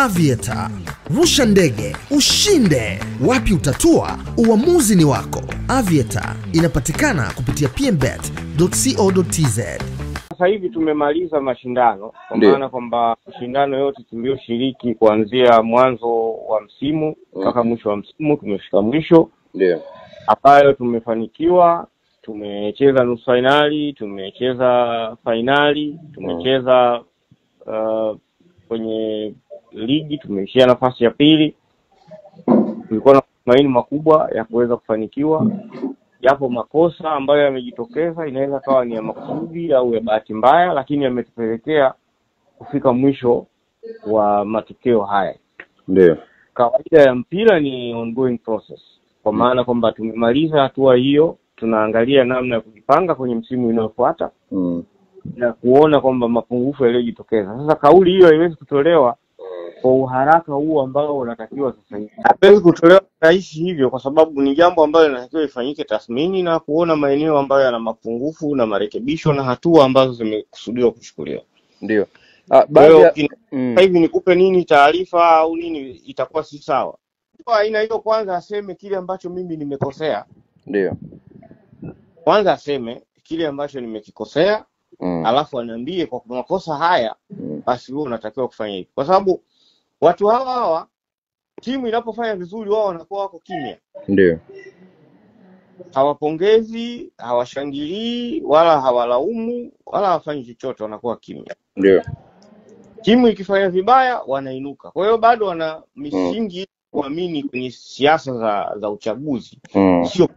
Aviator. Rusha ndege, ushinde. Wapi utatua? Uamuzi ni wako. Aviator inapatikana kupitia pmbet.co.tz. Sasa hivi tumemaliza mashindano, kwa maana kwamba mashindano yote tulioshiriki kuanzia mwanzo wa msimu mpaka mwisho wa msimu tumefika mwisho. Ndio. Ambayo tumefanikiwa, tumecheza nusu finali, tumecheza finali, tumecheza kwenye ligi tumeishia nafasi ya pili. Tulikuwa na matumaini makubwa ya kuweza kufanikiwa. Yapo makosa ambayo yamejitokeza, inaweza kawa ni ya makusudi au ya bahati mbaya, lakini yametupelekea kufika mwisho wa matokeo haya. Ndio. Kawaida ya mpira ni ongoing process. Kwa maana kwamba tumemaliza hatua hiyo, tunaangalia namna ya kujipanga kwenye msimu unaofuata na kuona kwamba mapungufu yaliyojitokeza. Sasa kauli hiyo haiwezi kutolewa kwa uharaka huu ambao unatakiwa sasa hivi. Haiwezi kutolewa rahisi hivyo, kwa sababu ni jambo ambalo linatakiwa ifanyike tathmini na kuona maeneo ambayo yana mapungufu na marekebisho na hatua ambazo zimekusudiwa kuchukuliwa. Ndio. Sasa hivi nikupe nini taarifa au nini itakuwa si sawa. Kwa aina hiyo kwanza aseme kile ambacho mimi nimekosea. Ndio. Kwanza aseme kile ambacho nimekikosea, alafu aniambie kwa makosa haya basi wewe unatakiwa kufanya hivi. Kwa sababu watu hawa timu inapofanya vizuri wao wanakuwa wako kimya. Ndio. Hawapongezi, hawashangilii, wala hawalaumu, wala hawafanyi chochote, wanakuwa kimya. Ndio. Timu ikifanya vibaya wanainuka. Kwa hiyo bado wana misingi kuamini kwenye siasa za uchaguzi. Sio.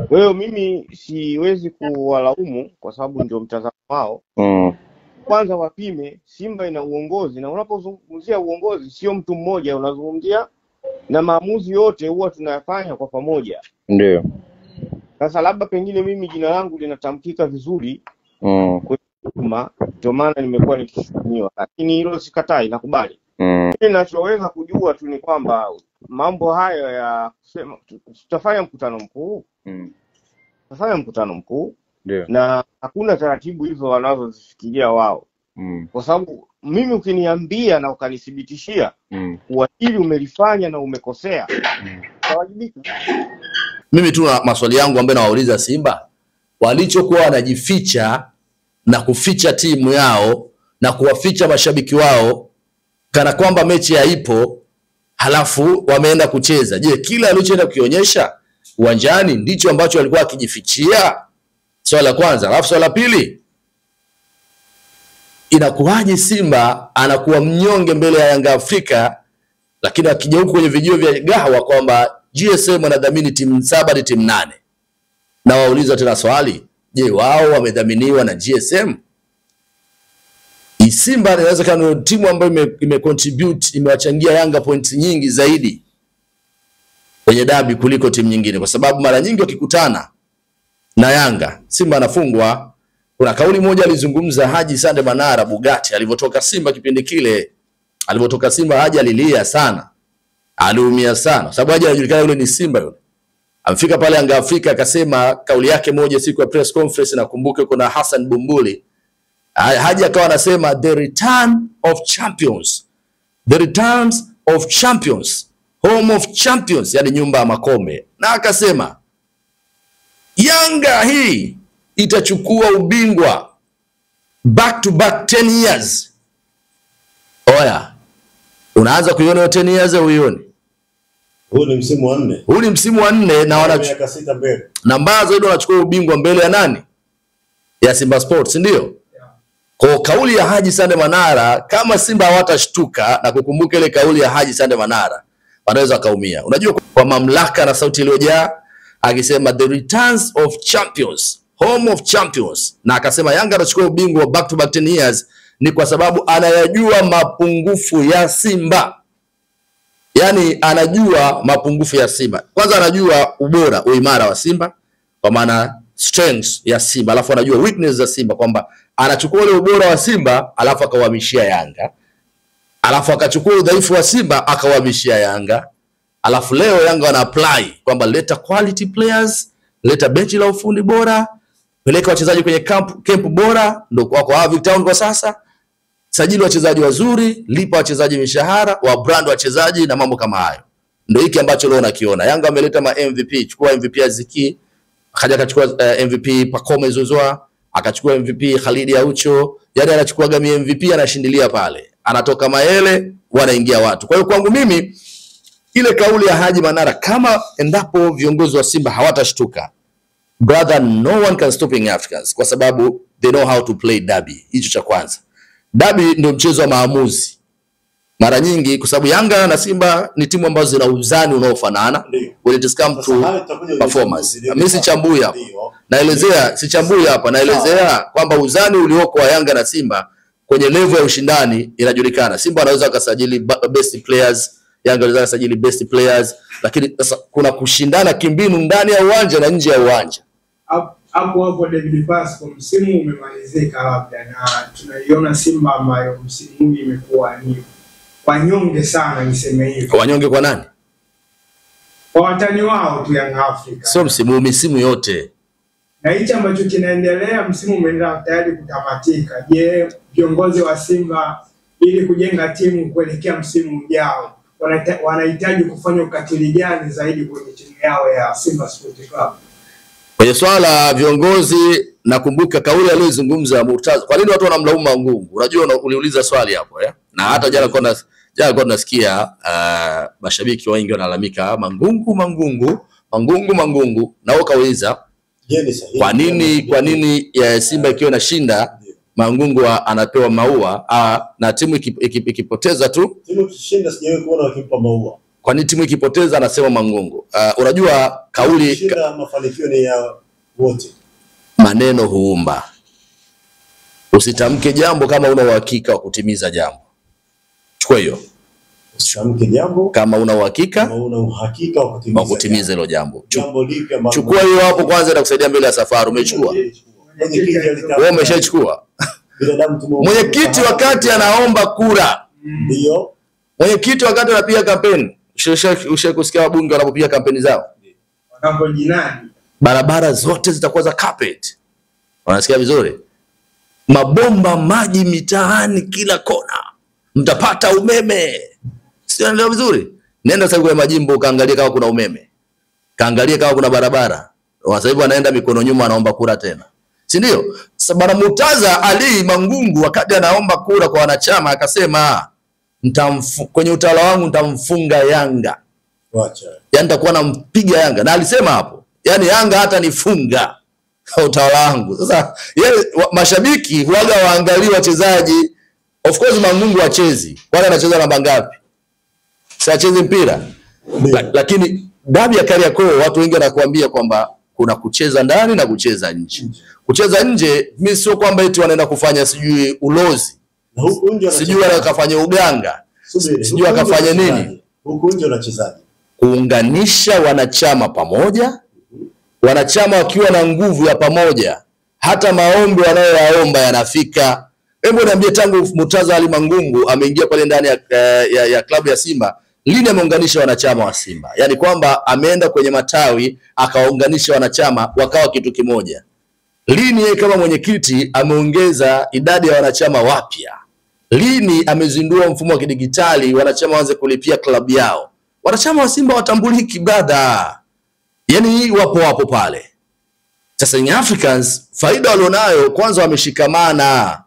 Kwa hiyo mimi siwezi kuwalaumu kwa sababu ndio mtazamo wao. Kwanza wapime, Simba ina uongozi, na unapozungumzia uongozi sio mtu mmoja, unazungumzia na maamuzi yote huwa tunayafanya kwa pamoja. Ndio. Sasa labda pengine mimi jina langu linatamkika vizuri ndio maana nimekuwa nikishuhudiwa, lakini hilo sikatai, nakubali. Ninachoweza kujua tu ni kwamba mambo hayo ya kusema tutafanya mkutano mkuu. Tutafanya mkutano mkuu. Ndio. Na hakuna taratibu hizo wanazozifikiria wao. Kwa sababu mimi ukiniambia na ukanithibitishia kwa hili umelifanya na umekosea, tawajibika. Mimi tu na maswali yangu ambayo nawauliza Simba, walichokuwa wanajificha na kuficha timu yao na kuwaficha mashabiki wao kana kwamba mechi haipo, halafu wameenda kucheza. Je, kila alichoenda kukionyesha uwanjani ndicho ambacho walikuwa akijifichia? Swali la kwanza. Alafu swali la pili, inakuwaje Simba anakuwa mnyonge mbele ya Yanga Afrika, lakini akija huko kwenye vijio vya gahawa kwamba GSM anadhamini timu 7 hadi timu 8? Na wauliza tena swali, je, wao wamedhaminiwa na GSM? Simba inaweza kama timu ambayo imecontribute, imewachangia Yanga points nyingi zaidi kwenye dabi kuliko timu nyingine, kwa sababu mara nyingi wakikutana na Yanga Simba anafungwa. Kuna kauli moja alizungumza Haji Sande Manara Bugatti alivyotoka Simba kipindi kile. Alivyotoka Simba Haji alilia sana, aliumia sana, sababu Haji anajulikana yule ni Simba yule. Amfika pale Yanga Afrika akasema kauli yake moja siku ya press conference, nakumbuka kuna Hassan Bumbuli. Haji akawa anasema the return of champions, the returns of champions, home of champions, yani nyumba ya makombe. Na akasema Yanga hii itachukua ubingwa back to back 10 years. Oya, unaanza kuiona 10 years au uione? Huu ni msimu wa 4. Huu ni msimu wa 4 na miaka 6 mbele. Na mbaya zaidi wanachukua ubingwa mbele ya nani? Ya Simba Sports, ndio? Kwa kauli ya Haji Sande Manara, kama Simba hawatashtuka na kukumbuka ile kauli ya Haji Sande Manara, wanaweza kaumia. Unajua, kwa mamlaka na sauti iliyojaa akisema the returns of champions, home of champions, na akasema Yanga atachukua ubingwa back to back 10 years, ni kwa sababu anayajua mapungufu ya Simba. Yani anajua mapungufu ya Simba. Kwanza anajua ubora, uimara wa Simba, kwa maana strengths ya Simba, alafu anajua weakness za Simba, kwamba anachukua ule ubora wa Simba alafu akawahamishia Yanga, alafu akachukua udhaifu wa Simba akawahamishia Yanga, alafu leo Yanga wana apply kwamba leta quality players, leta benchi la ufundi bora, peleka wachezaji kwenye camp bora, ndio wako Avic Town kwa sasa. sajili wachezaji wazuri, lipa wachezaji mishahara, wa brand wachezaji na mambo kama hayo. Ndio hiki ambacho leo nakiona. Yanga ameleta ma MVP, chukua MVP Aziki, akaja akachukua MVP Pacome Zouzoua, akachukua MVP Khalid Aucho, yani anachukua gami MVP anashindilia pale. Anatoka Mayele, wanaingia watu. Kwa hiyo kwangu mimi ile kauli ya Haji Manara, kama endapo viongozi wa Simba hawatashtuka, brother, no one can stop Young Africans kwa sababu they know how to play derby. Hicho cha kwanza. Derby ndio mchezo wa maamuzi. Mara nyingi kwa sababu Yanga na Simba ni timu ambazo zina uzani unaofanana when it comes to performance. Mimi sichambui hapa. Naelezea, sichambui hapa, naelezea kwamba uzani ulioko wa Yanga na Simba kwenye level ya ushindani inajulikana. Simba anaweza kusajili best players, Yanga anaweza kusajili best players, lakini sasa kuna kushindana kimbinu ndani ya uwanja na nje ya uwanja. Hapo David Pass, msimu umemalizika labda na tunaiona Simba ambayo msimu huu imekuwa ni wanyonge sana, niseme hivyo. Wanyonge kwa nani? Kwa watani wao tu Young Africa. Sio msimu yote. Na hicho ambacho kinaendelea, msimu umeenda tayari kutamatika. Je, viongozi wa Simba ili kujenga timu kuelekea msimu ujao wanahitaji kufanya ukatili gani zaidi kwenye timu yao ya Simba Sports Club? Kwenye swala la viongozi, nakumbuka kauli aliyozungumza Murtaza. Kwa nini watu wanamlaumu Mangungu? Unajua uliuliza swali hapo na hata jana kwa nasikia mashabiki wengi wanalalamika Mangungu na wao kauliza kwa nini ya Simba ikiwa inashinda Mangungu anapewa maua na timu ikipoteza tu, timu ikishinda sijawahi kuona wakimpa maua. Kwa nini timu ikipoteza anasema Mangungu? Unajua kauli mafanikio ni ya wote. Maneno huumba. Usitamke jambo kama una uhakika wa kutimiza jambo. Chukua hiyo. Usitamke jambo kama una uhakika wa kutimiza hilo jambo. Chukua hiyo hapo kwanza itakusaidia mbele ya safari. Umechukua? Wewe umeshachukua? Mwenyekiti wakati anaomba kura. Ndio. Mwenyekiti wakati anapiga kampeni. Ushakusikia wabunge wanapopiga kampeni zao? Wanapojinadi. Barabara zote zitakuwa za carpet. Wanasikia vizuri? Mabomba maji mitaani kila kona. Mtapata umeme. Sio ndio vizuri? Nenda sasa kwa majimbo kaangalia kama kuna umeme. Kaangalia kama kuna barabara. Sasa hivi anaenda mikono nyuma anaomba kura tena. Si ndio? Sabana Murtaza Ali Mangungu wakati anaomba kura kwa wanachama akasema kwenye utawala wangu nitamfunga Yanga. Wacha. Yaani nitakuwa nampiga Yanga. Na alisema hapo. Yaani Yanga hata nifunga utawala wangu. Sasa mashabiki wale waangalie wachezaji. Of course Mangungu hachezi. Wale anacheza namba ngapi? Si acheze mpira. Lakini dabi ya Kariakoo watu wengi wanakuambia kwamba kuna kucheza ndani na kucheza nje. Kucheza nje mimi sio kwamba eti wanaenda kufanya sijui ulozi. Sijui wakafanya uganga. Sijui wakafanya nini. Huko nje wanachezaji. Kuunganisha wanachama pamoja. Wanachama wakiwa na nguvu ya pamoja. Hata maombi wanayoyaomba yanafika. Hebu niambie tangu Murtaza Ali Mangungu ameingia pale ndani ya klabu ya Simba, lini ameunganisha wanachama wa Simba? Yaani kwamba ameenda kwenye matawi akaunganisha wanachama wakawa kitu kimoja. Lini yeye kama mwenyekiti ameongeza idadi ya wanachama wapya? Lini amezindua mfumo wa kidigitali wanachama waanze kulipia klabu yao? Wanachama wa Simba watambuliki brother. Yaani wapo pale. Sasa Young Africans faida walionayo kwanza wameshikamana.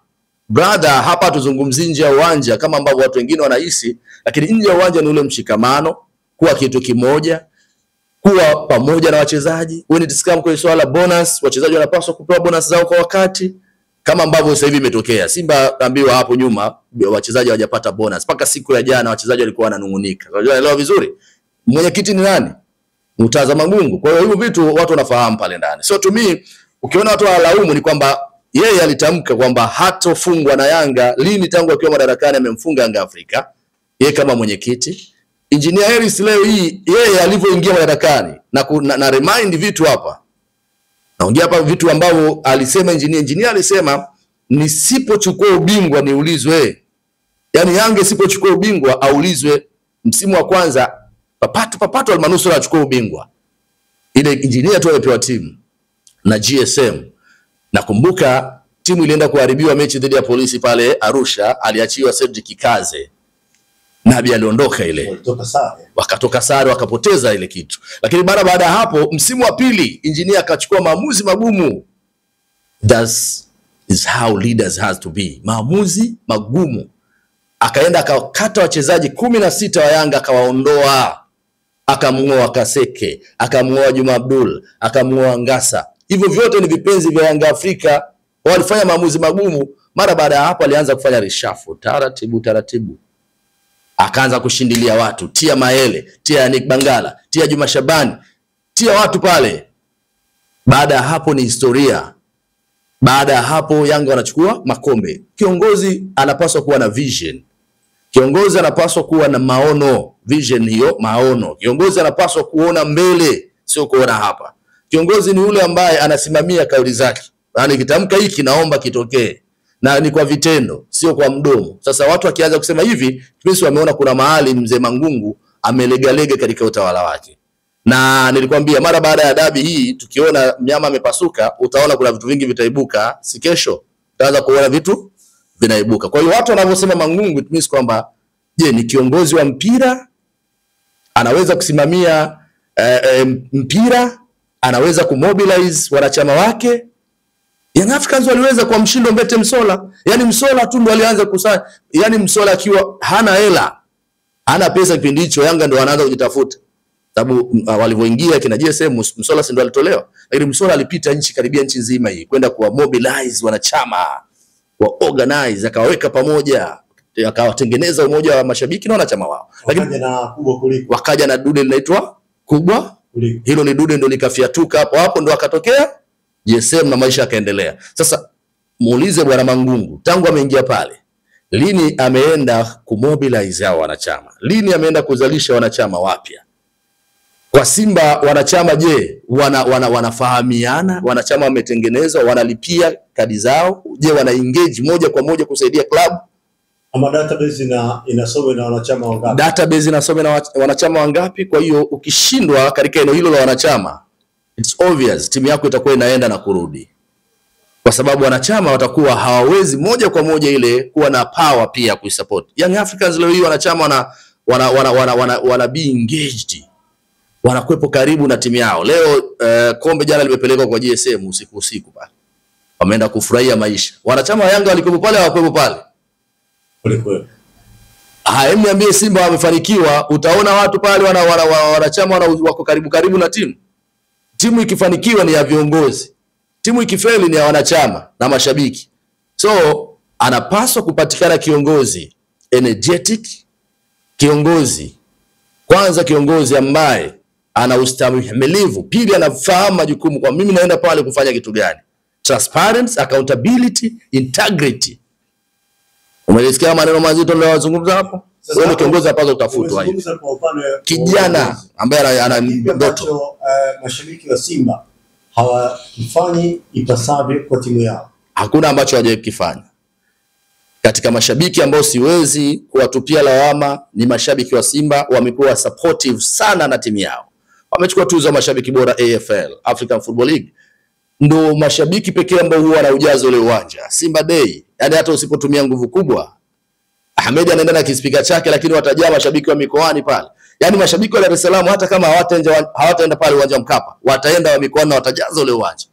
Brother, hapa tuzungumzie nje ya uwanja kama ambavyo watu wengine wanahisi, lakini nje ya uwanja ni ule mshikamano, kuwa kitu kimoja, kuwa pamoja na wachezaji. When it comes kwa swala bonus, wachezaji wanapaswa kupewa bonus zao kwa wakati kama ambavyo sasa hivi imetokea. Simba ambiwa hapo nyuma wachezaji hawajapata bonus. Paka siku ya jana wachezaji walikuwa wananungunika. Unaelewa vizuri? Mwenyekiti ni nani? Murtaza Mangungu. Kwa hiyo hivyo vitu watu wanafahamu pale ndani. So to me, ukiona watu wanalaumu ni kwamba yeye alitamka kwamba hatofungwa na Yanga. Lini tangu akiwa madarakani amemfunga Yanga Afrika? Yeye kama mwenyekiti. Engineer Harris leo hii yeye alivyoingia madarakani na remind vitu hapa. Naongea hapa vitu ambavyo alisema engineer alisema nisipochukua ubingwa niulizwe. Yaani Yanga isipochukua ubingwa aulizwe msimu wa kwanza papato almanusura achukue ubingwa. Ile engineer tu amepewa timu na GSM. Nakumbuka timu ilienda kuharibiwa mechi dhidi ya Polisi pale Arusha, aliachiwa Cedric Kikaze. Nabi aliondoka ile. Wakatoka sare wakapoteza ile kitu. Lakini baada ya hapo msimu wa pili Engineer akachukua maamuzi magumu. That is how leaders has to be. Maamuzi magumu. Akaenda akakata wachezaji 16 wa Yanga akawaondoa. Akamngoa Kaseke, akamngoa Juma Abdul, akamngoa Ngasa. Hivyo vyote ni vipenzi vya Yanga Afrika. Walifanya maamuzi magumu. Mara baada ya hapo alianza kufanya reshuffle taratibu. Akaanza kushindilia watu, tia Maele, tia Nick Bangala, tia Juma Shabani, tia watu pale. Baada ya hapo ni historia. Baada ya hapo Yanga wanachukua makombe. Kiongozi anapaswa kuwa na vision. Kiongozi anapaswa kuwa na maono, vision hiyo, maono. Kiongozi anapaswa kuona mbele, sio kuona hapa. Kiongozi ni yule ambaye anasimamia kauli zake. Yaani kitamka hiki naomba kitokee. Na ni kwa vitendo, sio kwa mdomo. Sasa watu wakianza kusema hivi, Prince wameona kuna mahali mzee Mangungu amelegalega katika utawala wake. Na nilikwambia mara baada ya dabi hii tukiona mnyama amepasuka, utaona kuna vitu vingi vitaibuka, si kesho utaanza kuona vitu vinaibuka. Kwa hiyo watu wanavyosema Mangungu it means kwamba je, ni kiongozi wa mpira, anaweza kusimamia mpira, anaweza kumobilize wanachama wake. Young Africans waliweza kwa mshindo Mbete Msola. Yaani Msola tu ndo alianza kusanya. Yaani Msola akiwa hana hela, hana pesa kipindi hicho, Yanga ndo wanaanza kujitafuta. Sababu walivyoingia kina JSM Msola si ndo alitolewa. Lakini Msola alipita nchi karibia nchi nzima hii kwenda kuwa mobilize wanachama, wa organize, akawaweka pamoja, akawatengeneza umoja wa mashabiki na wanachama wao. Lakini na kubwa kuliko. Wakaja na dude linaitwa kubwa kuliko. Hilo ni dude ndo likafiatuka hapo ndo akatokea JSM na maisha yakaendelea. Sasa muulize bwana Mangungu, tangu ameingia pale, lini ameenda kumobilize hao wanachama? Lini ameenda kuzalisha wanachama wapya? Kwa Simba wanachama je, wanafahamiana? Wanachama wametengenezwa, wanalipia kadi zao? Je, wana engage moja kwa moja kusaidia club? Ama database inasome na wanachama wangapi? Database inasome na wanachama wangapi? Kwa hiyo ukishindwa katika eneo hilo la wanachama, it's obvious timu yako itakuwa inaenda na kurudi. Kwa sababu wanachama watakuwa hawawezi moja kwa moja ile kuwa na power pia kuisupport. Young Africans leo hii wanachama wana be engaged. Wanakuepo karibu na timu yao. Leo kombe jana limepelekwa kwa JSM usiku pale. Wameenda kufurahia maisha. Wanachama wa Yanga walikuwa pale hawakuepo pale. Walikuwa. Niambie Simba wamefanikiwa, utaona watu pale wanachama wako karibu na timu. Timu ikifanikiwa ni ya viongozi. Timu ikifeli ni ya wanachama na mashabiki. So anapaswa kupatikana kiongozi energetic, kiongozi kwanza, kiongozi ambaye ana ustahimilivu, pili anafahamu majukumu, kwa mimi naenda pale kufanya kitu gani. Transparency, accountability, integrity. Umelisikia maneno mazito ndio wazungumza hapo? Wewe kiongozi hapa utafutwa hivi. Kijana ambaye ana ndoto. Mashabiki wa Simba hawafanyi ipasavyo kwa timu yao. Hakuna ambacho hawajakifanya. Katika mashabiki ambao siwezi kuwatupia lawama ni mashabiki wa Simba, wamekuwa supportive sana na timu yao. Wamechukua tuzo ya mashabiki bora AFL, African Football League. Ndo mashabiki pekee ambao huwa wanaujaza ule uwanja. Simba Day, yani hata usipotumia nguvu kubwa. Ahmed anaenda na kispika chake lakini watajaa mashabiki wa mikoani pale. Yani mashabiki wa Dar es Salaam hata kama hawataenda pale uwanja Mkapa, wataenda wa mikoani na watajaza ule uwanja.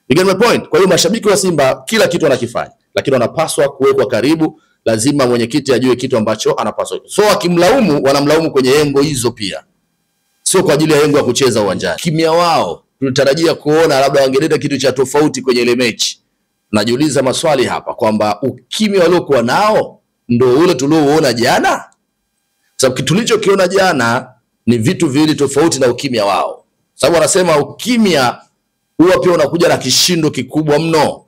You get my point? Kwa hiyo mashabiki wa Simba kila kitu wanakifanya, lakini wanapaswa kuwekwa karibu. Lazima mwenyekiti ajue kitu ambacho anapaswa. So akimlaumu, wanamlaumu kwenye engo hizo pia. Sio kwa ajili ya engo ya kucheza uwanjani. Kimya wao tulitarajia kuona labda wangeleta kitu cha tofauti kwenye ile mechi. Najiuliza maswali hapa kwamba ukimya waliokuwa nao ndio ule tulioona jana. Sababu kitu tulichokiona jana ni vitu viwili tofauti na ukimya wao. Sababu wanasema ukimya huwa pia unakuja na kishindo kikubwa mno.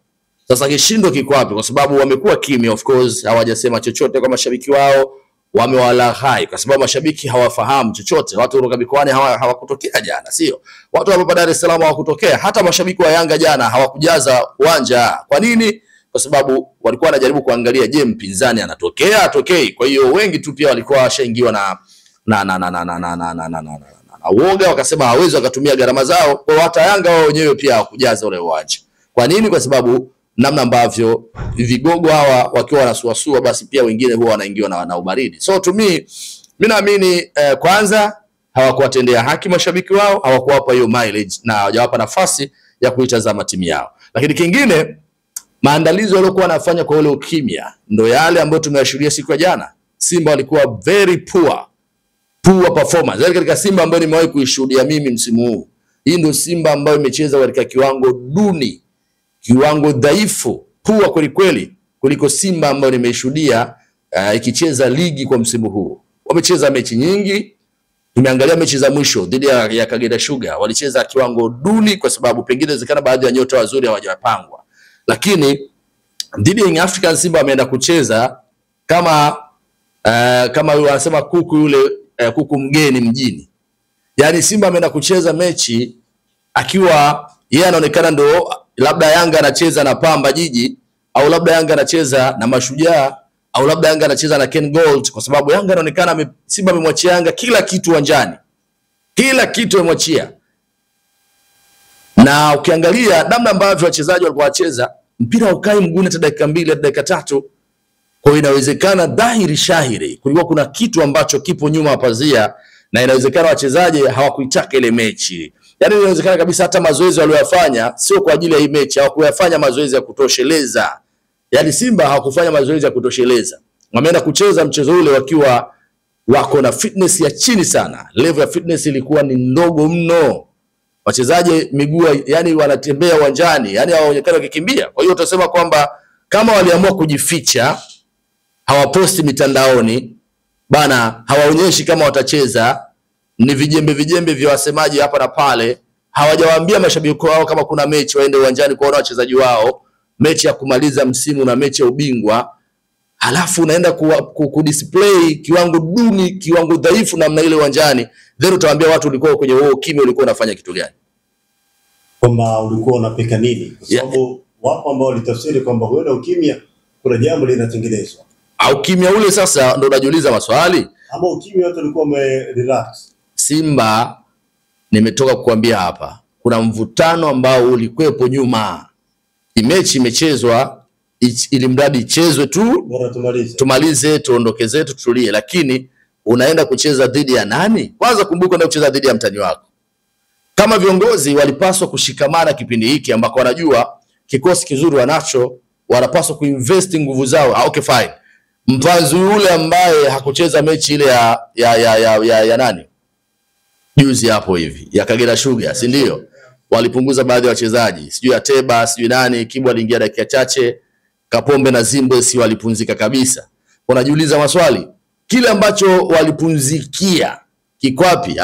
Sasa kishindo kiko wapi? Kwa sababu wamekuwa kimya, of course, hawajasema chochote kwa mashabiki wao, wamewalaghai kwa sababu mashabiki hawafahamu chochote. Watu kutoka mikoani hawakutokea jana, sio? Watu hapa Dar es Salaam hawakutokea. Hata mashabiki wa Yanga jana hawakujaza uwanja. Kwa nini? Kwa sababu walikuwa wanajaribu kuangalia je, mpinzani anatokea atokei. Kwa hiyo wengi tu pia walikuwa washaingiwa na uoga, wakasema hawezi wakatumia gharama zao. Kwa hata Yanga wao wenyewe pia hawakujaza ule uwanja. Kwa nini? Kwa sababu namna ambavyo vigogo hawa wakiwa wanasuasua, basi pia wengine huwa wanaingiwa na ubaridi. So to me, mimi naamini kwanza hawakuwatendea haki mashabiki wao, hawakuwapa hiyo mileage na hawajawapa nafasi ya kuitazama timu yao. Lakini kingine, maandalizi waliokuwa wanafanya kwa ule ukimya ndio yale ambayo tumeyashuhudia siku ya jana. Simba walikuwa very poor performance. Yaani katika Simba ambayo nimewahi kuishuhudia mimi msimu huu, hii ndio Simba ambayo imecheza katika kiwango duni, kiwango dhaifu, poor kweli kweli, kuliko Simba ambayo nimeishuhudia ikicheza ligi kwa msimu huu. Wamecheza mechi nyingi. Tumeangalia mechi za mwisho dhidi ya Kagera Sugar, walicheza kiwango duni kwa sababu pengine inawezekana baadhi ya nyota wazuri hawajapangwa. Lakini dhidi ya Young Africans Simba ameenda kucheza kama wanasema kuku yule kuku mgeni mjini. Yaani Simba ameenda kucheza mechi akiwa yeye anaonekana ndo labda Yanga anacheza na Pamba Jiji, au labda Yanga anacheza na Mashujaa, au labda Yanga anacheza na Ken Gold, kwa sababu Yanga anaonekana Simba amemwachia Yanga kila kitu uwanjani. Kila kitu amemwachia. Na ukiangalia namna ambavyo wachezaji walikuwa wacheza, mpira ukai mguuni hata dakika 2 hadi dakika 3. Kwa hiyo inawezekana dhahiri shahiri kulikuwa kuna kitu ambacho kipo nyuma ya pazia, na inawezekana wachezaji hawakuitaka ile mechi. Yaani inawezekana kabisa hata mazoezi waliyofanya sio kwa ajili ya hii mechi, hawakuyafanya mazoezi ya kutosheleza. Yaani Simba hawakufanya mazoezi ya kutosheleza. Wameenda kucheza mchezo ule wakiwa wako na fitness ya chini sana. Level ya fitness ilikuwa ni ndogo mno. Wachezaji miguu yani wanatembea uwanjani, yani hawaonekani wakikimbia. Kwa hiyo utasema kwamba kama waliamua kujificha, hawaposti mitandaoni, bana hawaonyeshi kama watacheza, ni vijembe vya wasemaji hapa na pale, hawajawaambia mashabiki wao kama kuna mechi waende uwanjani kuona wachezaji wao, mechi ya kumaliza msimu na mechi ya ubingwa, halafu unaenda kudisplay kiwango duni, kiwango dhaifu namna ile uwanjani, then utawaambia watu ulikuwa kwenye huo kimya, ulikuwa unafanya kitu gani? Kwamba ulikuwa unapeka nini? Kwa sababu wapo ambao walitafsiri kwamba huenda ukimya kuna jambo linatengenezwa. Au kimya ule sasa ndo unajiuliza maswali. Ama ukimya watu walikuwa wamerelax. Simba nimetoka kukuambia hapa, kuna mvutano ambao ulikuwepo nyuma. Mechi imechezwa ili mradi ichezwe tu, bora tumalize tuondoke zetu tutulie, lakini unaenda kucheza dhidi ya nani? Kwanza kumbuka unaenda kucheza dhidi ya mtani wako. Kama viongozi walipaswa kushikamana kipindi hiki ambako wanajua kikosi kizuri wanacho, wanapaswa kuinvest nguvu zao. Okay fine. Mpanzu yule ambaye hakucheza mechi ile ya nani? Juzi hapo hivi, ya Kagera Sugar, si ndio? Walipunguza baadhi ya wachezaji. Sijui Ateba, sijui nani, Kibwa aliingia dakika chache, Kapombe na Zimbo si walipunzika kabisa. Unajiuliza maswali. Kile ambacho walipunzikia kikwapi?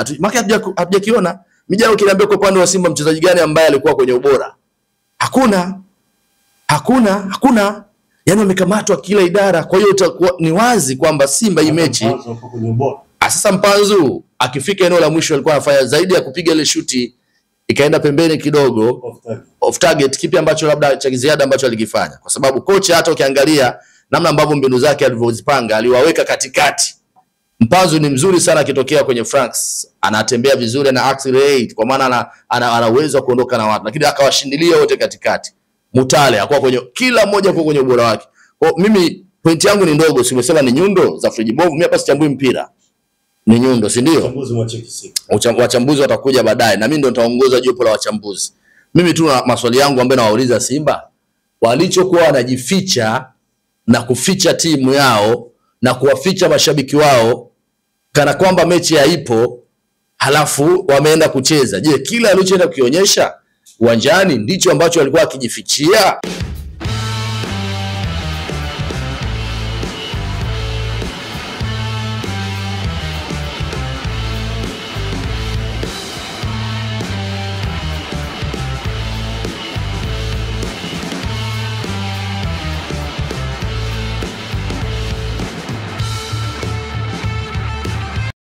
Hatujakiona. Mijao kiniambia kwa upande wa Simba mchezaji gani ambaye alikuwa kwenye ubora? Hakuna. Yaani wamekamatwa kila idara. Kwa hiyo ni wazi kwamba Simba hii mechi sasa Mpanzu akifika eneo la mwisho alikuwa anafanya zaidi ya kupiga ile shuti ikaenda pembeni kidogo off target, kipi ambacho labda cha ziada ambacho alikifanya, kwa sababu kocha hata ukiangalia namna ambavyo mbinu zake alivyozipanga aliwaweka katikati. Mpanzu ni mzuri sana akitokea kwenye Franks, anatembea vizuri na accelerate, kwa maana ana uwezo wa kuondoka na watu, lakini akawashindilia wote katikati. Mutale hakuwa kwenye kila mmoja kwa kwenye ubora wake. Kwa mimi point yangu ni ndogo, simesema ni nyundo za friji bovu. Mimi hapa sichambui mpira, ni nyundo, si ndio? Wachambuzi watakuja baadaye na mimi ndo nitaongoza jopo la wachambuzi. Mimi tu na maswali yangu ambayo nawauliza Simba, walichokuwa wanajificha na kuficha timu yao na kuwaficha mashabiki wao kana kwamba mechi haipo, halafu wameenda kucheza. Je, kila alichoenda kukionyesha uwanjani ndicho ambacho walikuwa akijifichia?